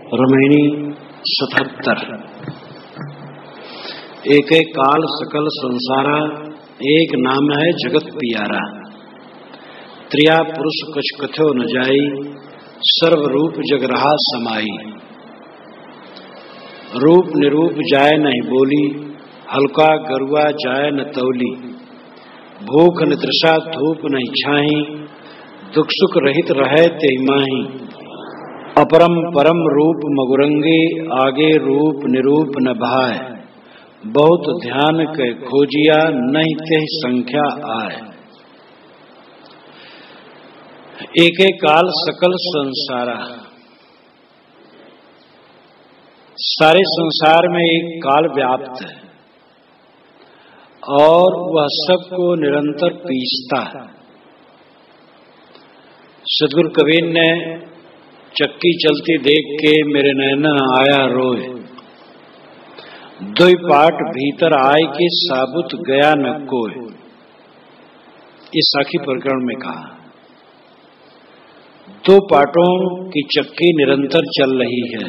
रमणी 77। एक एक काल सकल संसारा, एक नाम है जगत पियारा। त्रिया पुरुष कछ कथ्यो न जाई, सर्व रूप जग रहा समाई। रूप निरूप जाय नहीं बोली, हल्का गरुआ जाय न तौली। भूख न तृषा धूप नहीं छाही, दुख सुख रहित रहे तेहि माही। अपरम परम रूप मगुरंगे, आगे रूप निरूप न भाय। बहुत ध्यान के खोजिया, नहीं तेहि संख्या आय। एक एक काल सकल संसारा, सारे संसार में एक काल व्याप्त है और वह सबको निरंतर पीसता है। सदगुरु कबीर ने चक्की चलती देख के मेरे नैना आया रोए। दुई पाट भीतर आए कि साबुत गया न कोय। इस साखी प्रकरण में कहा, दो पाटों की चक्की निरंतर चल रही है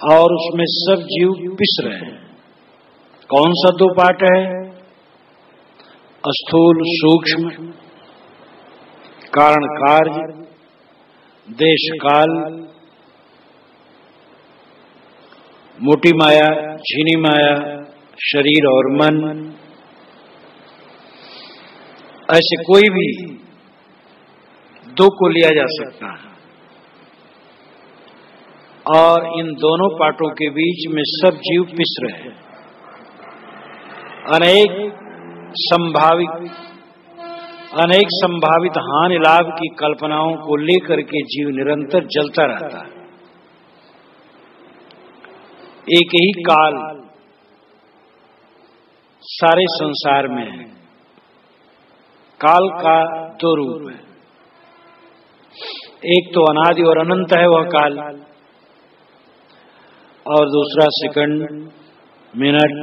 और उसमें सब जीव पिस रहे हैं। कौन सा दो पाट है? स्थूल सूक्ष्म, कारण कार्य, देश काल, मोटी माया, झीनी माया, शरीर और मन। ऐसे कोई भी दो को लिया जा सकता है और इन दोनों पाटों के बीच में सब जीव पिस रहे हैं। अनेक संभावित हानि लाभ की कल्पनाओं को लेकर के जीव निरंतर जलता रहता है। एक ही काल सारे संसार में है। काल का दो रूप है, एक तो अनादि और अनंत है वह काल, और दूसरा सेकंड, मिनट,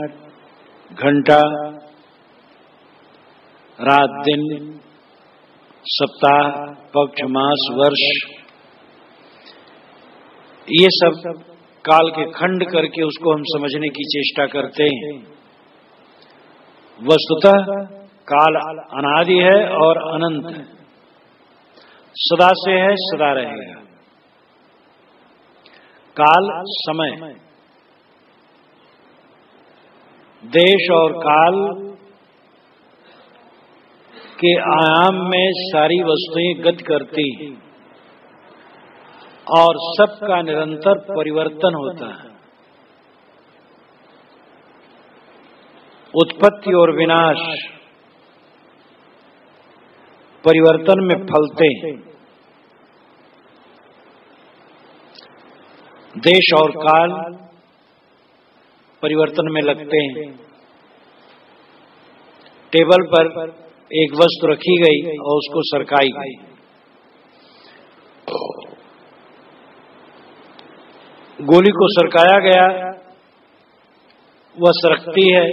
घंटा, रात दिन, सप्ताह, पक्ष, मास, वर्ष, ये सब काल के खंड करके उसको हम समझने की चेष्टा करते हैं। वस्तुतः काल अनादि है और अनंत है, सदा से है, सदा रहेगा। काल समय, देश और काल के आयाम में सारी वस्तुएं गति करती हैं और सबका निरंतर परिवर्तन होता है। उत्पत्ति और विनाश परिवर्तन में फलते हैं। देश और काल परिवर्तन में लगते हैं। टेबल पर एक वस्तु रखी गई और उसको सरकाई गई। गोली को सरकाया गया, वह सरकती है।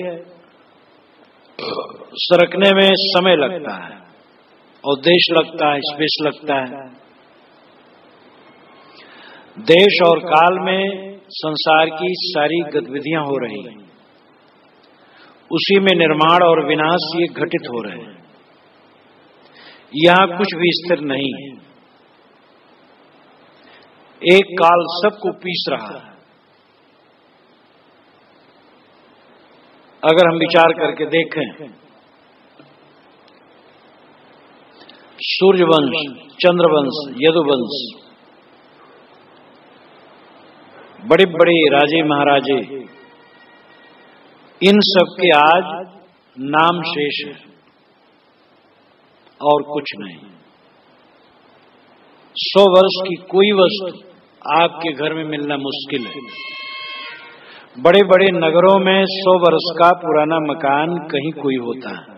सरकने में समय लगता है और देश लगता है, स्पेस लगता है। देश और काल में संसार की सारी गतिविधियां हो रही हैं, उसी में निर्माण और विनाश ये घटित हो रहे हैं। यहां कुछ भी स्थिर नहीं है। एक काल सबको पीस रहा है। अगर हम विचार करके देखें, सूर्यवंश, चंद्रवंश, यदुवंश, बड़े बड़े राजे महाराजे, इन सब के आज नाम शेष है और कुछ नहीं। 100 वर्ष की कोई वस्तु आपके घर में मिलना मुश्किल है। बड़े बड़े नगरों में 100 वर्ष का पुराना मकान कहीं कोई होता है।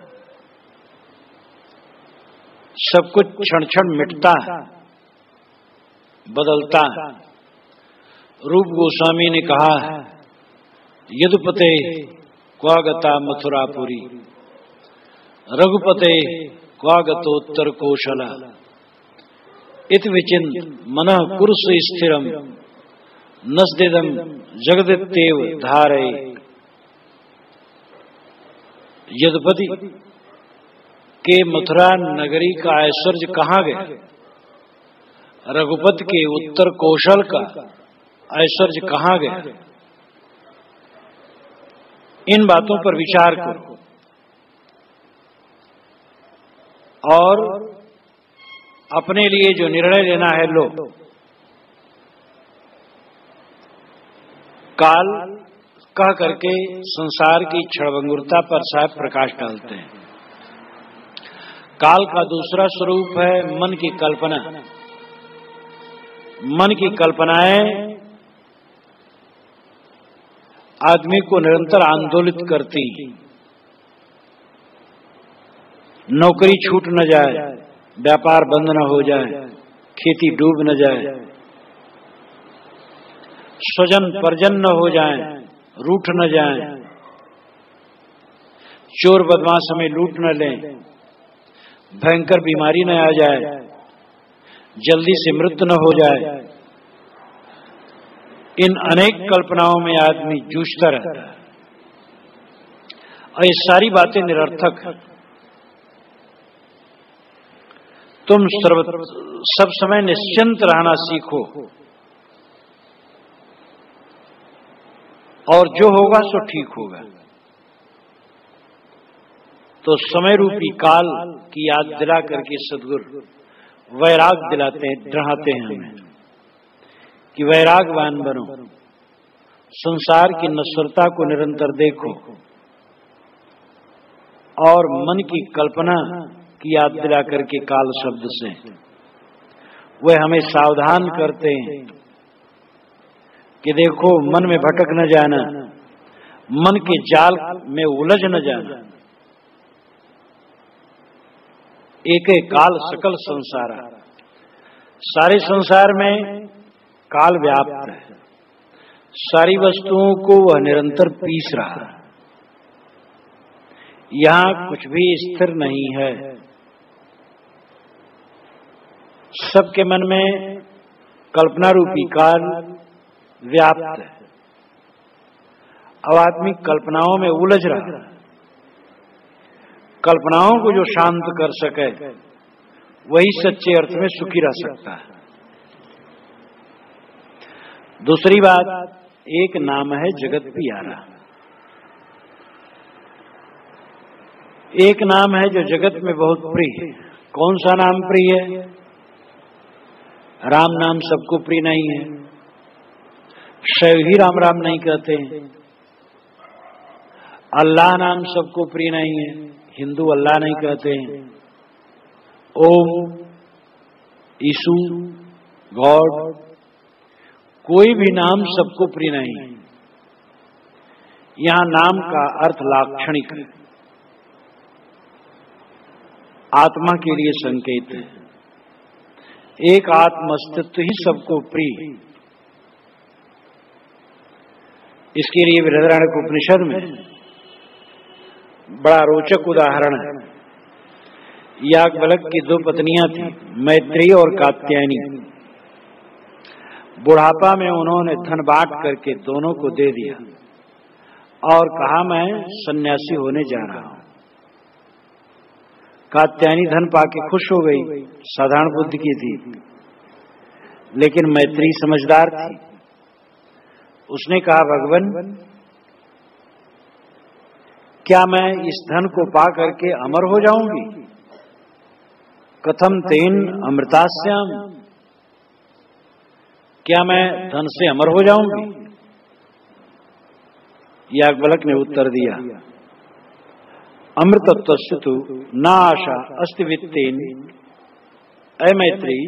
सब कुछ क्षण क्षण मिटता है, बदलता है। रूप गोस्वामी ने कहा है, यदुपते क्वागता मथुरापुरी, रघुपते क्वागतोत्तर कौशला, इत विचिन्त मनः कुरुष स्थिरम, नस्दिदम जगदित्येव धारे। यदुपति के मथुरा नगरी का ऐश्वर्य कहाँ गया? रघुपति के उत्तर कौशल का ऐश्वर्य कहाँ गया? इन बातों पर विचार करो और अपने लिए जो निर्णय लेना है लो। काल कह करके संसार की क्षणभंगुरता पर साहब प्रकाश डालते हैं। काल का दूसरा स्वरूप है मन की कल्पना। मन की कल्पनाएं आदमी को निरंतर आंदोलित करती। नौकरी छूट न जाए, व्यापार बंद न हो जाए, खेती डूब न जाए, स्वजन परजन न हो जाए, रूठ न जाए, चोर बदमाश हमें लूट न लें, भयंकर बीमारी न आ जाए, जल्दी से मृत्यु न हो जाए। इन अनेक कल्पनाओं में आदमी जूझता रहता है और ये सारी बातें निरर्थक हैं। तुम सब समय निश्चिंत रहना सीखो और जो होगा सो ठीक होगा। तो समय रूपी काल की याद दिला करके सद्गुरु वैराग दिलाते हैं, डराते हैं हमें कि वैरागवान बनो, संसार की नश्वरता को निरंतर देखो और मन की कल्पना की याद दिला करके काल शब्द से वे हमें सावधान करते हैं कि देखो मन में भटक न जाना, मन के जाल में उलझ न जाना। एक काल सकल संसार, सारे संसार में काल व्याप्त है। सारी वस्तुओं को वह निरंतर पीस रहा है। यहां कुछ भी स्थिर नहीं है। सबके मन में कल्पना रूपी काल व्याप्त है। अब आदमी कल्पनाओं में उलझ रहा है। कल्पनाओं को जो शांत कर सके वही सच्चे अर्थ में सुखी रह सकता है। दूसरी बात, एक नाम है जगत पियारा। एक नाम है जो जगत में बहुत प्रिय है। कौन सा नाम प्रिय है? राम नाम सबको प्रिय नहीं है। शैव ही राम राम नहीं कहते हैं। अल्लाह नाम सबको प्रिय नहीं है। हिंदू अल्लाह नहीं कहते हैं। ओम, यीशु, गॉड, कोई भी नाम सबको प्रिय नहीं। यहां नाम का अर्थ लाक्षणिक है, आत्मा के लिए संकेत है। एक आत्म अस्तित्व ही सबको प्रिय। इसके लिए बृहदारण्यक उपनिषद में बड़ा रोचक उदाहरण है। याज्ञवल्क्य की दो पत्नियां थी, मैत्रेयी और कात्यायनी। बुढ़ापा में उन्होंने धन बांट करके दोनों को दे दिया और कहा मैं सन्यासी होने जा रहा हूं। कात्यायनी धन पाके खुश हो गई, साधारण बुद्धि की थी, लेकिन मैत्रेयी समझदार थी। उसने कहा भगवान, क्या मैं इस धन को पा करके अमर हो जाऊंगी? कथम तेन अमृतास्याम, क्या मैं धन से अमर हो जाऊंगी? याज्ञवल्क्य ने उत्तर दिया, अमृतत्वस्य तु न आशा अस्ति वित्तेन। ऐ मैत्रेयी,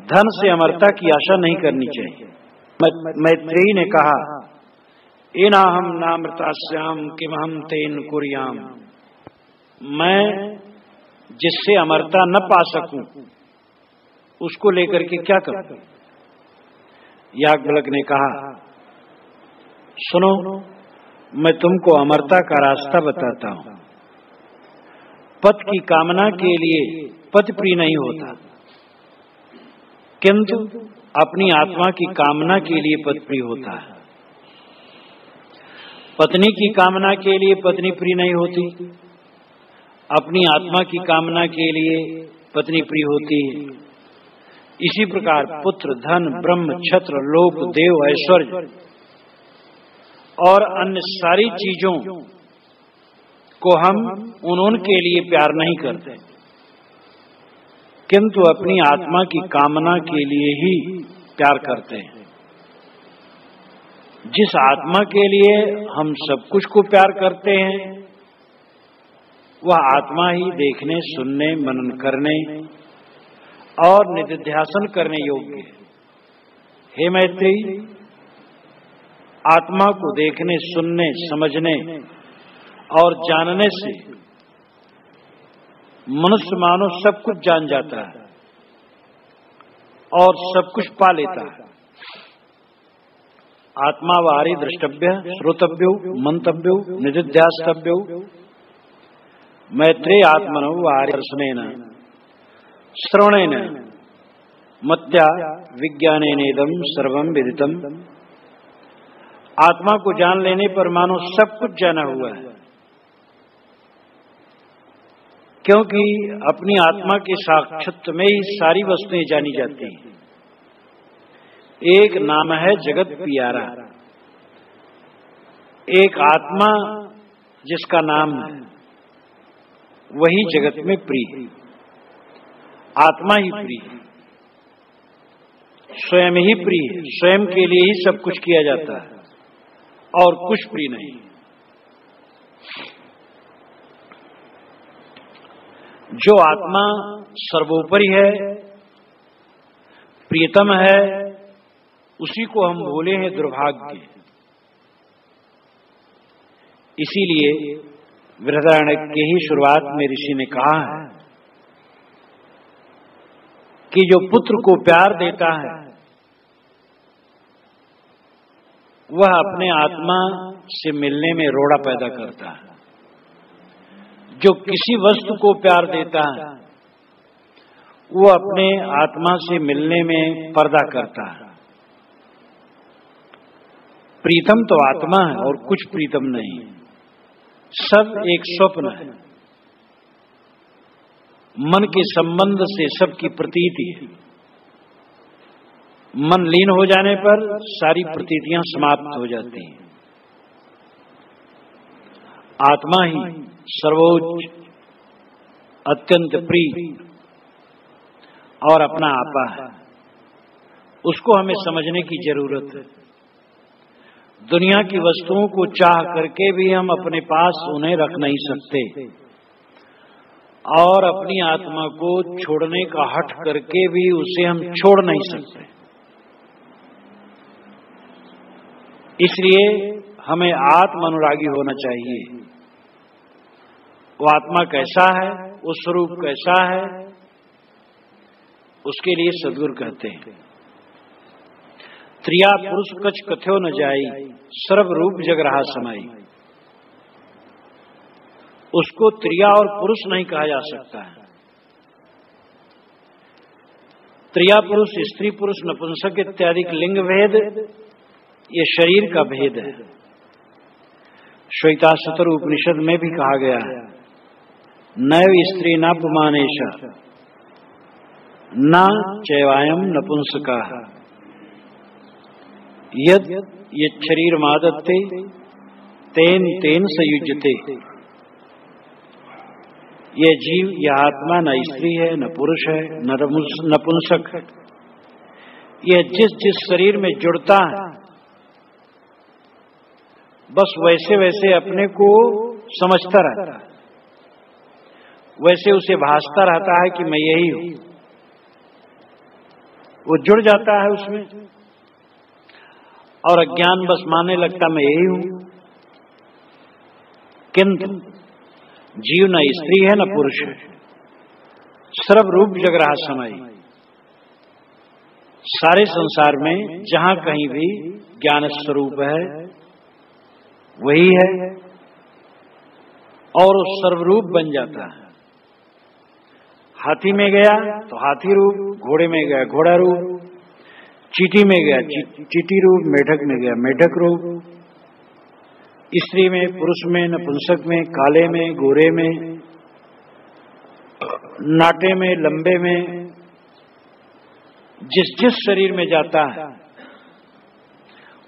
धन से अमरता की आशा नहीं करनी चाहिए। मैत्रेयी ने कहा, एनाहम नामृतास्याम किमहम तेन कुर्याम। मैं जिससे अमरता न पा सकूं उसको लेकर के क्या करूं? याज्ञवल्क्य ने कहा, सुनो, मैं तुमको अमरता का रास्ता बताता हूं। पति की कामना के लिए पति प्रिय नहीं होता। किंतु अपनी आत्मा की कामना के लिए पति होता है। पत्नी की कामना के लिए पत्नी प्रिय नहीं होती, अपनी आत्मा की कामना के लिए पत्नी प्रिय होती है। इसी प्रकार पुत्र, धन, ब्रह्म, छत्र, लोक, देव, ऐश्वर्य और अन्य सारी चीजों को हम उनके लिए प्यार नहीं करते, किंतु अपनी आत्मा की कामना के लिए ही प्यार करते हैं। जिस आत्मा के लिए हम सब कुछ को प्यार करते हैं, वह आत्मा ही देखने, सुनने, मनन करने और निधिध्यासन करने योग्य है। हे मैत्रेयी, आत्मा को देखने, सुनने, समझने और जानने से मनुष्य मानव सब कुछ जान जाता है और सब कुछ पा लेता है। आत्मा वारी द्रष्टव्य, श्रोतव्यो, मंतव्यो, निधिध्यास्तव्यो। मैत्रेय आत्मनो वारी दर्शनेन श्रवणेन मत्या विज्ञानेनेदं सर्वं विदितम्। आत्मा को जान लेने पर मानो सब कुछ जाना हुआ है, क्योंकि अपनी आत्मा के साक्षात्कार में ही सारी वस्तुएं जानी जाती हैं। एक नाम है जगत पियारा, एक आत्मा जिसका नाम है वही जगत में प्रिय है। आत्मा ही प्रिय है, स्वयं ही प्रिय है, स्वयं के लिए ही सब कुछ किया जाता है और कुछ प्रिय नहीं। जो आत्मा सर्वोपरि है, प्रियतम है, उसी को हम भूले हैं दुर्भाग्य। इसीलिए बृहदारण्यक के ही शुरुआत में ऋषि ने कहा है कि जो पुत्र को प्यार देता है वह अपने आत्मा से मिलने में रोड़ा पैदा करता है। जो किसी वस्तु को प्यार देता है वो अपने आत्मा से मिलने में पर्दा करता है। प्रीतम तो आत्मा है और कुछ प्रीतम नहीं, सब एक स्वप्न है। मन के संबंध से सबकी प्रतीति है। मन लीन हो जाने पर सारी प्रतीतियां समाप्त हो जाती हैं। आत्मा ही सर्वोच्च, अत्यंत प्रिय और अपना आपा है। उसको हमें समझने की जरूरत है। दुनिया की वस्तुओं को चाह करके भी हम अपने पास उन्हें रख नहीं सकते और अपनी आत्मा को छोड़ने का हठ करके भी उसे हम छोड़ नहीं सकते। इसलिए हमें आत्म अनुरागी होना चाहिए। वो आत्मा कैसा है, वो स्वरूप कैसा है, उसके लिए सद्गुरु कहते हैं, त्रिया पुरुष कछ कथ्यो न जाई, सर्व रूप जग रहा समाई। उसको त्रिया और पुरुष नहीं कहा जा सकता है। त्रिया पुरुष, स्त्री पुरुष, नपुंसक इत्यादि लिंग भेद ये शरीर का भेद है। श्वेताश्वतर उपनिषद में भी कहा गया है, नैव स्त्री न पुमानेश न चैवायम नपुंसका यद शरीर मादत्ते तेन तेन संयुज्यते। यह जीव, यह आत्मा न स्त्री है, न पुरुष है, न नपुंसक है। यह जिस जिस शरीर में जुड़ता है बस वैसे वैसे अपने को समझता रहता है, वैसे उसे भासता रहता है कि मैं यही हूं। वो जुड़ जाता है उसमें और अज्ञान बस मानने लगता मैं यही हूं। किंतु जीव न स्त्री है न पुरुष है, सर्व रूप जग रहा समाई। सारे संसार में जहां कहीं भी ज्ञान स्वरूप है वही है और वो सर्वरूप बन जाता है। हाथी में गया तो हाथी रूप, घोड़े में गया घोड़ा रूप, चींटी में गया चींटी रूप, मेढक में गया मेढक रूप, स्त्री में, पुरुष में, नपुंसक में, काले में, गोरे में, नाटे में, लंबे में, जिस जिस शरीर में जाता है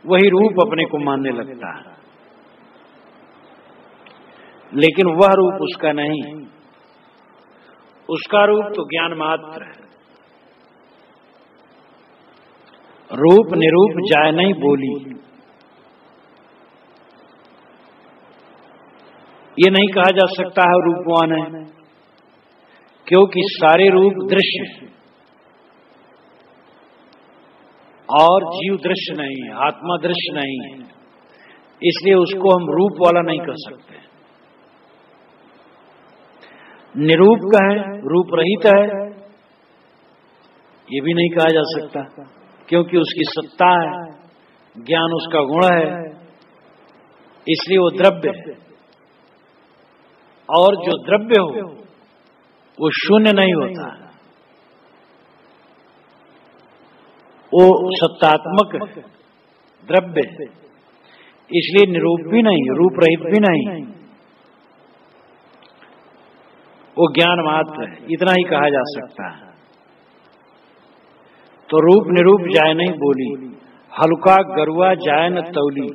वही रूप अपने को मानने लगता है, लेकिन वह रूप उसका नहीं। उसका रूप तो ज्ञान मात्र है। रूप निरूप जाय नहीं बोली, ये नहीं कहा जा सकता है रूपवान है, क्योंकि सारे रूप दृश्य है और जीव दृश्य नहीं है, आत्मा दृश्य नहीं है, इसलिए उसको हम रूप वाला नहीं कर सकते। निरूप का है, रूप रहित है, ये भी नहीं कहा जा सकता, क्योंकि उसकी सत्ता है, ज्ञान उसका गुण है, इसलिए वो द्रव्य है। और जो द्रव्य हो वो शून्य नहीं होता, वो सत्तात्मक है, द्रव्य है, इसलिए निरूप भी नहीं, रूप रहित भी नहीं, वो ज्ञान मात्र है, इतना ही कहा जा सकता है। तो रूप निरूप जाय नहीं बोली, हल्का गरुआ जाय न तौली,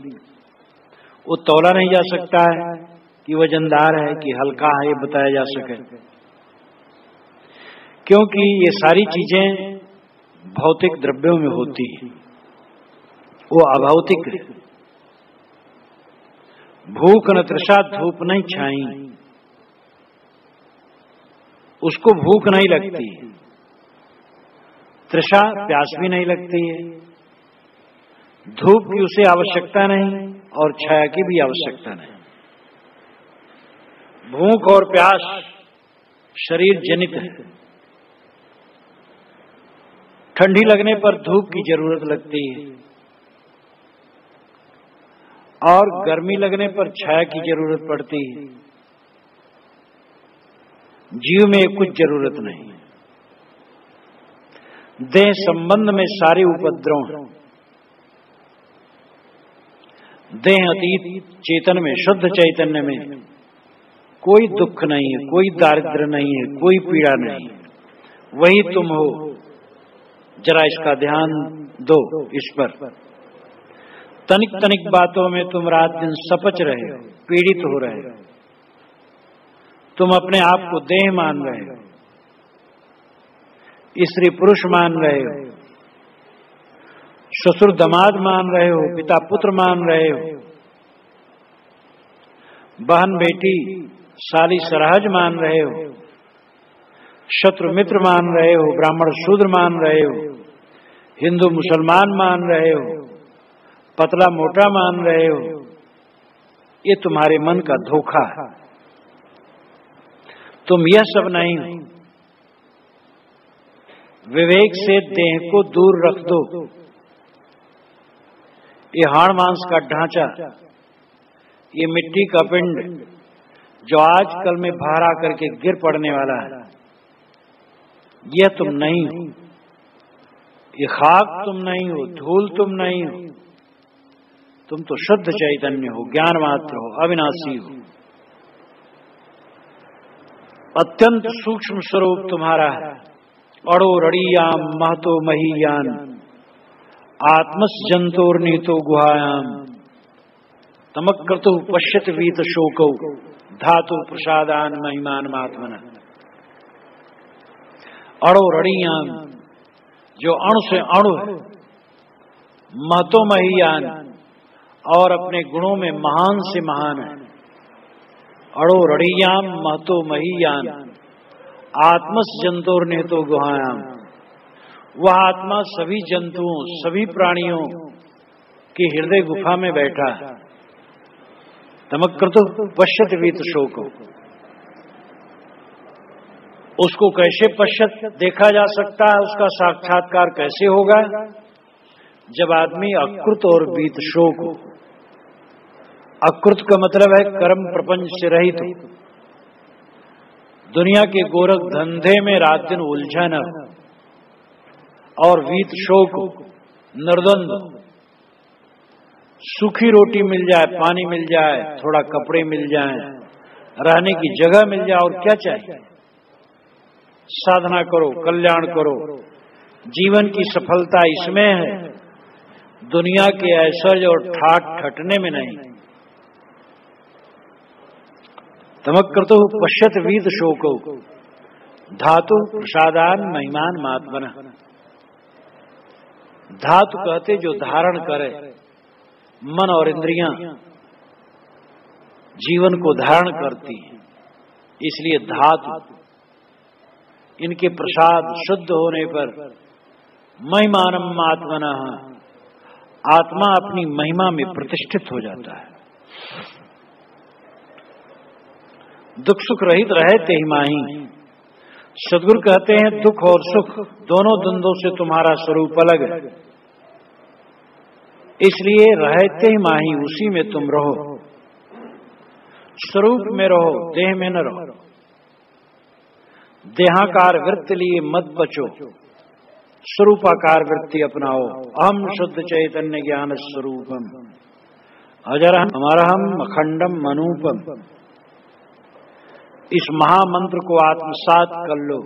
वो तौला नहीं जा सकता है कि वजनदार है कि हल्का है, ये बताया जा सके, क्योंकि ये सारी चीजें भौतिक द्रव्यों में होती है, वो अभौतिक है। भूख न तृषा धूप नहीं छाई, उसको भूख नहीं लगती, तृषा प्यास भी नहीं लगती है, धूप की उसे आवश्यकता नहीं और छाया की भी आवश्यकता नहीं। भूख और प्यास शरीर जनित है। ठंडी लगने पर धूप की जरूरत लगती है और गर्मी लगने पर छाया की जरूरत पड़ती है। जीव में कुछ जरूरत नहीं। देह संबंध में सारे उपद्रव हैं। देह अतीत चेतन में, शुद्ध चैतन्य में कोई दुख नहीं है, कोई दारिद्र्य नहीं है, कोई पीड़ा नहीं है, वही तुम हो। जरा इसका ध्यान दो इस पर। तनिक तनिक बातों में तुम रात दिन सपच रहे हो, पीड़ित हो रहे हो, तुम अपने आप को देह मान रहे हो, स्त्री पुरुष मान रहे हो, ससुर दामाद मान रहे हो, पिता पुत्र मान रहे हो, बहन बेटी साली सरहज मान रहे हो, शत्रु मित्र मान रहे हो, ब्राह्मण शूद्र मान रहे हो, हिंदू मुसलमान मान रहे हो, पतला मोटा मान रहे हो। ये तुम्हारे मन का धोखा है। तुम यह सब नहीं हो। विवेक से देह को दूर रख दो। ये हाड़ मांस का ढांचा, ये मिट्टी का पिंड जो आजकल में बाहर आकर के गिर पड़ने वाला है, यह तुम नहीं हो। ये खाक तुम नहीं हो, धूल तुम नहीं हो, तुम तो शुद्ध चैतन्य हो, ज्ञान मात्र हो, अविनाशी हो। अत्यंत सूक्ष्म स्वरूप तुम्हारा है। अड़ो रड़ियाम महतो महीयान, आत्मस जंतोर्नितो गुहायाम, तमक्रतु पश्यत वीत शोकौ, धातु प्रसादान महिमान आत्मना। अड़ो रड़ियाम जो अणु से अणु है, महतो महीयान और अपने गुणों में महान से महान है। अड़ो रड़ियाम महतो महीयान, आत्मस जंतोर्नितो गुहायाम, वह आत्मा सभी जंतुओं सभी प्राणियों के हृदय गुफा में बैठा है। तमक्रतु पश्यत वीत शोको, उसको कैसे पश्यत देखा जा सकता है, उसका साक्षात्कार कैसे होगा? जब आदमी अकृत और वीत शोक हो। अकृत का मतलब है कर्म प्रपंच से रहित हो, दुनिया के गोरख धंधे में रात दिन उलझन और वीत शोक निर्द्वंद, सूखी रोटी मिल जाए, पानी मिल जाए, थोड़ा कपड़े मिल जाएं, रहने की जगह मिल जाए, और क्या चाहिए। साधना करो, कल्याण करो, जीवन की सफलता इसमें है, दुनिया के ऐश्वर्य और ठाट ठटने में नहीं। तमक्रतु पश्यत वीत शोको धातु प्रसादान महिमान महात्मन। धातु कहते जो धारण करे, मन और इंद्रियां जीवन को धारण करती हैं, इसलिए धातु। इनके प्रसाद शुद्ध होने पर महिमानम आत्मनः, आत्मा अपनी महिमा में प्रतिष्ठित हो जाता है। दुख सुख रहित रहे तेहि माही। सद्गुरु कहते हैं दुख और सुख दोनों द्वंद्वों से तुम्हारा स्वरूप अलग है, इसलिए रहते ही माही, उसी में तुम रहो, स्वरूप में रहो, देह में न रहो। देहाकार वृत्ति लिए मत बचो, स्वरूपाकार वृत्ति अपनाओ। अहम शुद्ध चैतन्य ज्ञान स्वरूपम अजरहम अमरहम अखंडम मनूपम। इस महामंत्र को आत्मसात कर लो,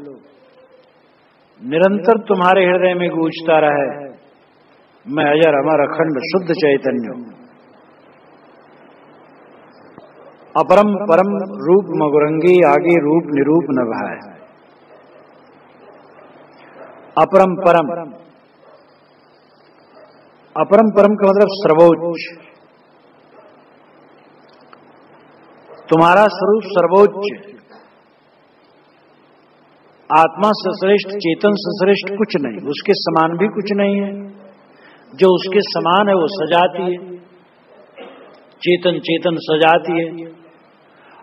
निरंतर तुम्हारे हृदय में गूंजता रहे, मैं अजर अमर अखंड शुद्ध चैतन्य हूं। अपरम परम रूप मगुरंगी, आगे रूप निरूप न भाए। अपरम परम, अपरम परम का मतलब सर्वोच्च। तुम्हारा स्वरूप सर्वोच्च, आत्मा से श्रेष्ठ, चेतन से श्रेष्ठ कुछ नहीं, उसके समान भी कुछ नहीं है। जो उसके समान है वो सजाती है, चेतन चेतन सजाती है,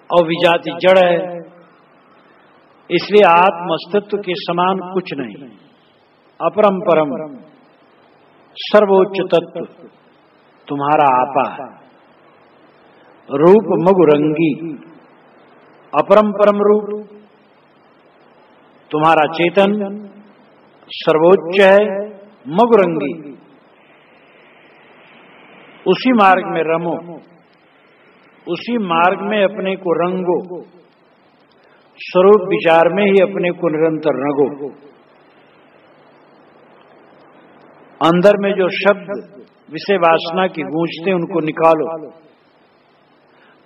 और विजाति जड़ है, इसलिए आत्म अस्तित्व के समान कुछ नहीं। अपरम परम सर्वोच्च तत्व तुम्हारा आपा है। रूप मगुरंगी, अपरम परम रूप तुम्हारा चेतन सर्वोच्च है, मगुरंगी। उसी मार्ग में रमो, उसी मार्ग में अपने को रंगो, स्वरूप विचार में ही अपने को निरंतर रंगो। अंदर में जो शब्द विषय वासना की गूंजते उनको निकालो,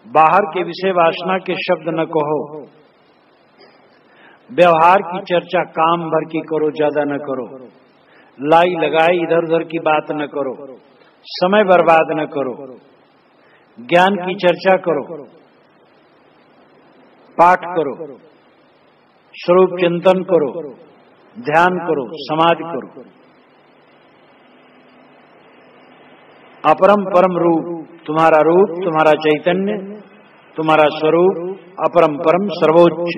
बाहर के विषय वासना के शब्द न कहो। व्यवहार की चर्चा काम भर की करो, ज्यादा न करो। लाई लगाई इधर उधर की बात न करो, समय बर्बाद न करो। ज्ञान की चर्चा करो, पाठ करो, स्वरूप चिंतन करो, ध्यान करो, समाधि करो। अपरम परम रूप तुम्हारा चैतन्य, तुम्हारा स्वरूप अपरम परम सर्वोच्च।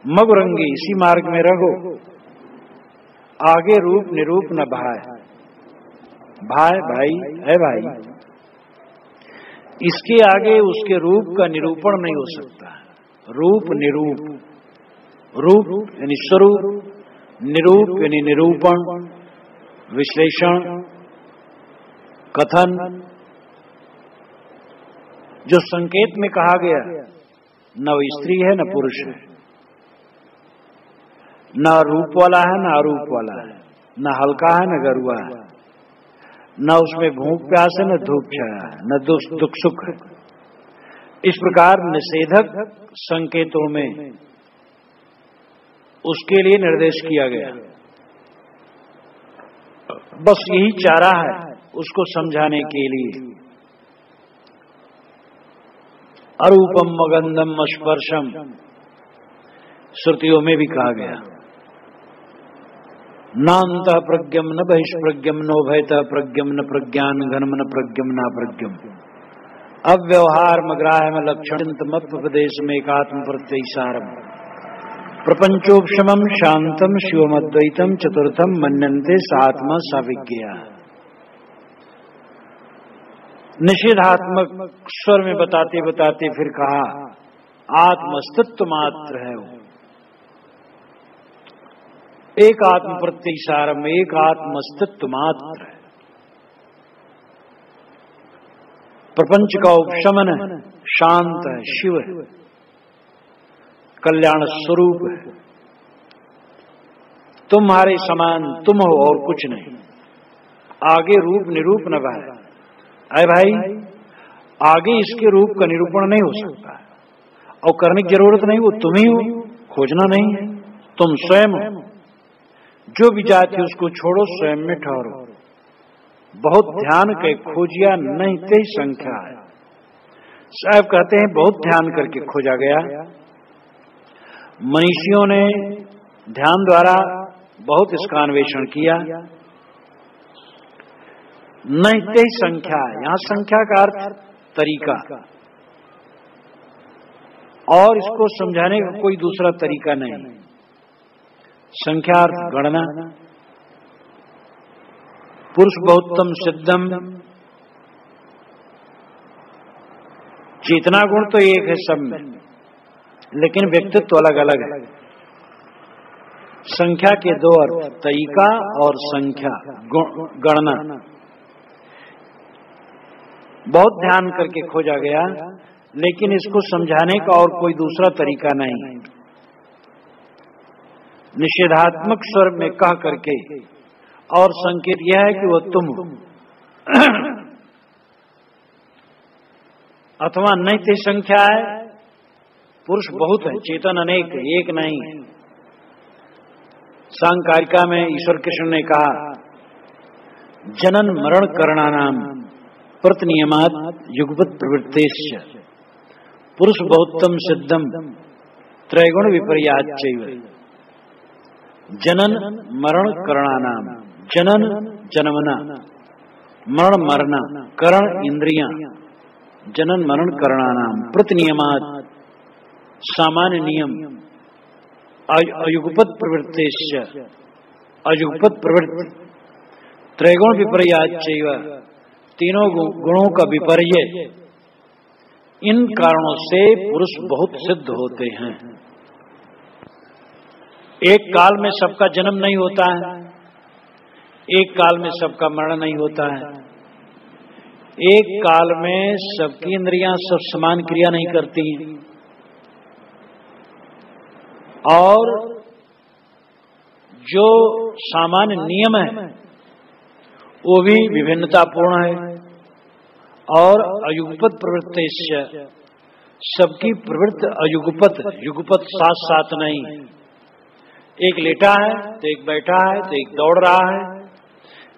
मगुरंगी, इसी मार्ग में रहो, आगे रूप निरूप न भाए। भाई भाई है भाई, इसके आगे उसके रूप का निरूपण नहीं हो सकता। रूप निरूप, रूप यानी स्वरूप, निरूप यानी निरूपण, विश्लेषण, कथन। जो संकेत में कहा गया, न वो स्त्री है न पुरुष है, न रूप वाला है न अरूप वाला है, न हल्का है न गरुआ है, न उसमें भूख प्यास है न धूप छाया है, न दुख सुख है। इस प्रकार निषेधक संकेतों में उसके लिए निर्देश किया गया। बस यही चारा है उसको समझाने के लिए। अरूपम मगंधम स्पर्शम, श्रुतियों में भी कहा गया। नान्त प्रज्ञम न बहिष्प्रज्ञम नो भयत प्रज्ञम न प्रज्ञान घनम न प्रज्ञम न प्रज्ञम। अव्यवहार मग्राह लक्षण मत्पदेश में एकात्म प्रत्ययसारम। प्रपंचोपशमम शांतम शिवमद्वैतम चतुर्थम मन्यन्ते सात्मा साविज्ञा। निषेधात्मक स्वर में बताते बताते फिर कहा आत्मस्तित्व मात्र है वो। एक आत्म प्रत्यक्षारम, एक आत्मस्तित्व मात्र है। प्रपंच का उपशमन है, शांत है, शिव है, कल्याण स्वरूप है। तुम्हारे समान तुम हो और कुछ नहीं। आगे रूप निरूप न भाई, अरे भाई आगे इसके रूप का निरूपण नहीं हो सकता और करने की जरूरत नहीं, वो तुम ही हो, खोजना नहीं है, तुम स्वयं हो। जो भी जाति उसको छोड़ो, स्वयं में ठहरो। बहुत ध्यान के खोजिया नहीं ते संख्या है। साहब कहते हैं बहुत ध्यान करके खोजा गया। मनीषियों ने ध्यान द्वारा बहुत इसका अन्वेषण किया। नहीं ते संख्या, यहां संख्या का अर्थ तरीका, और इसको समझाने का कोई दूसरा तरीका नहीं। संख्या अर्थ गणना। पुरुष बहुतम सिद्धम, चेतना गुण तो एक है सब में, लेकिन व्यक्तित्व अलग अलग है। संख्या के दो अर्थ, तरीका और संख्या, गणना। बहुत ध्यान करके खोजा गया, लेकिन इसको समझाने का और कोई दूसरा तरीका नहीं। निषेधात्मक स्वर में कह करके, और संकेत यह है कि वो तुम हो। अथवा नहीं संख्या है, पुरुष बहुत है, चेतन अनेक, एक नहीं। सांकारिका में ईश्वर कृष्ण ने कहा, जनन मरण करणानाम प्रतिनियमात युगपत प्रवृत्तेश्च पुरुष बहुतम सिद्धम त्रैगुण विपर्याच्चैव। जनन मरण करणानाम, जनन जन्मना, मरण मरना, करण इंद्रियां, जनन मरण करणानाम प्रतिनियमात सामान्य नियम, अयुगपत प्रवृत्तेश्च अयुगपत प्रवृत्ति, त्रैगुण विपर्याच्चैव तीनों गुणों का विपर्य। इन कारणों से पुरुष बहुत सिद्ध होते हैं। एक काल में सबका जन्म नहीं होता है, एक काल में सबका मरण नहीं होता है, एक काल में सबकी इंद्रियां सब समान क्रिया नहीं करती हैं, और जो सामान्य नियम है वो भी विभिन्नतापूर्ण है। और अयुगपत प्रवृत्ति, सबकी प्रवृत्ति अयुगपत, युगपत साथ साथ नहीं। एक लेटा है तो एक बैठा है, तो एक दौड़ रहा है,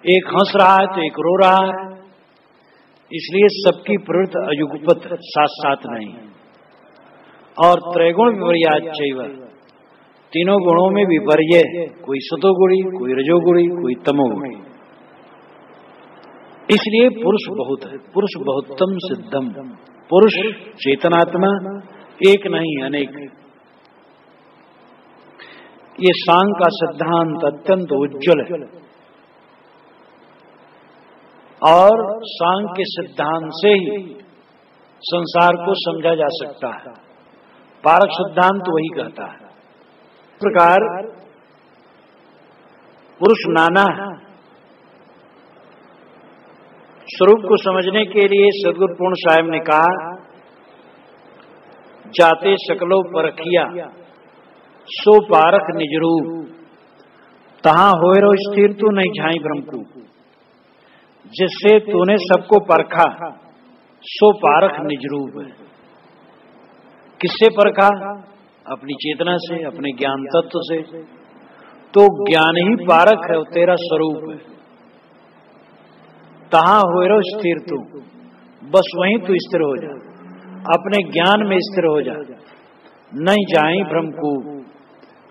एक हंस रहा है तो एक रो रहा है। इसलिए सबकी प्रवृत्ति अयुगपत, साथ साथ नहीं। और त्रैगुण विपर्याच्चैव, तीनों गुणों में विपर्य, कोई सतोगुणी, कोई रजोगुणी, कोई तमोगुणी। इसलिए पुरुष बहुत है, पुरुष बहुतम सिद्धम। पुरुष चेतनात्मा एक नहीं अनेक। ये सांग का सिद्धांत अत्यंत उज्जवल है, और सांग के सिद्धांत से ही संसार को समझा जा सकता है। पारक सिद्धांत वही कहता है। इस प्रकार पुरुष नाना है। स्वरूप को समझने के लिए सदगुरु पूर्ण साहिब ने कहा, जाते सकलो परखिया सो पारख निज रूप, तहां होए रो स्थिर तू नहीं झाई ब्रह्मकू। जिससे तूने सबको परखा सो पारख निज रूप है। किससे परखा? अपनी चेतना से, अपने ज्ञान तत्व से। तो ज्ञान ही पारख है, तेरा स्वरूप है। तहां होए रो स्थिर तू, बस वहीं तू स्थिर हो जा, अपने ज्ञान में स्थिर हो जा। नहीं जाई ब्रह्मकू,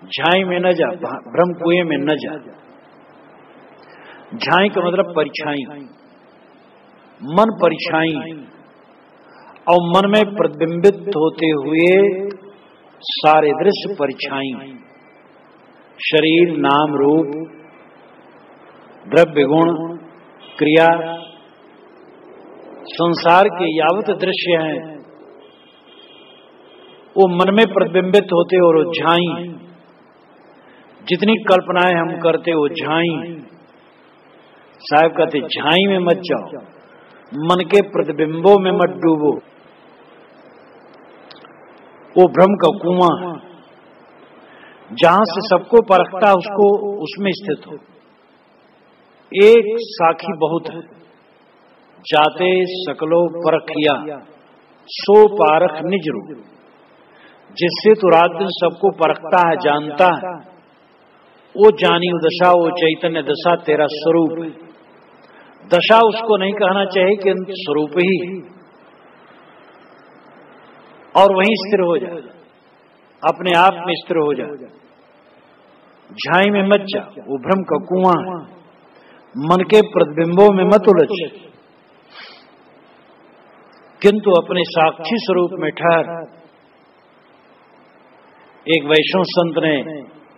झाई में न जा, ब्रह्म कुएं में न जा। झाई का मतलब परिछाई, मन परिछाई, और मन में प्रतिबिंबित होते हुए सारे दृश्य परिछाई। शरीर, नाम, रूप, द्रव्य, गुण, क्रिया, संसार के यावत दृश्य हैं, वो मन में प्रतिबिंबित होते और वो झाई, जितनी कल्पनाएं हम करते वो झाई। साहब कहते झाई में मत जाओ, मन के प्रतिबिंबों में मत डूबो। वो भ्रम का कुआं जहां से सबको परखता उसको उसमें स्थित हो। एक साखी बहुत है, जाते सकलो परखिया सो पारख निज रूप। जिससे तो रात दिन सबको परखता है, जानता है, वो जानी दशा, वो चैतन्य दशा तेरा स्वरूप है। दशा उसको नहीं कहना चाहिए कि स्वरूप ही, और वहीं स्थिर हो जाए, अपने आप में स्थिर हो जाए। झाई में मत जा, वो भ्रम का कुआं है। मन के प्रतिबिंबों में मत उलझ, किंतु अपने साक्षी स्वरूप में ठहर। एक वैष्णव संत ने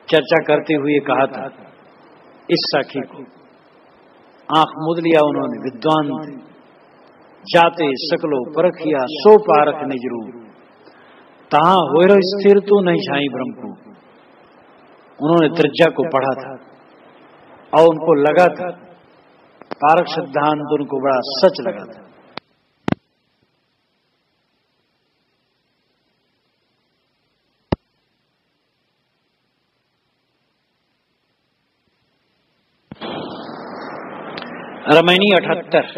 चर्चा करते हुए कहा था इस साखी को, आंख मूंद लिया उन्होंने, विद्वान थे। जाते सकलो परखिया सो पारख निज रूप, तहां होरो स्थिर तू नहीं झाई ब्रह्म को। उन्होंने त्रिज्या को पढ़ा था और उनको लगा था पारख सिद्धांत उनको बड़ा सच लगा था। रामायणी 78